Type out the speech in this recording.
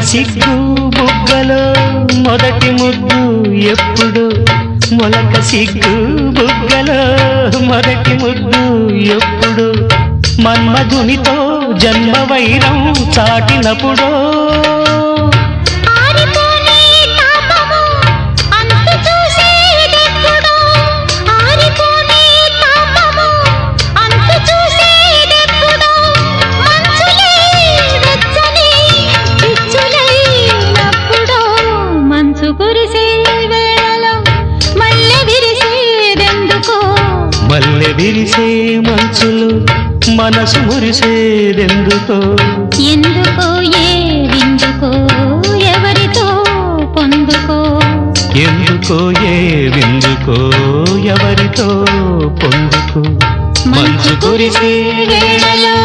సిగ్గు బుగ్గలో మొదటి ముద్దు ఎప్పుడు మొలక సిగ్గు బుగ్గలో మొదటి ముద్దు ఎప్పుడు మన్మధునితో జన్మ వైరం చాటినప్పుడు మల్లె విరిసే మంచులు మనసు మురిసేదెందుకో ఎందుకో ఏవిందుకో ఎవరితో పొందుకో ఎందుకో ఏవిందుకో ఎవరితో పొందుకో మంచు కురిసే వేళలో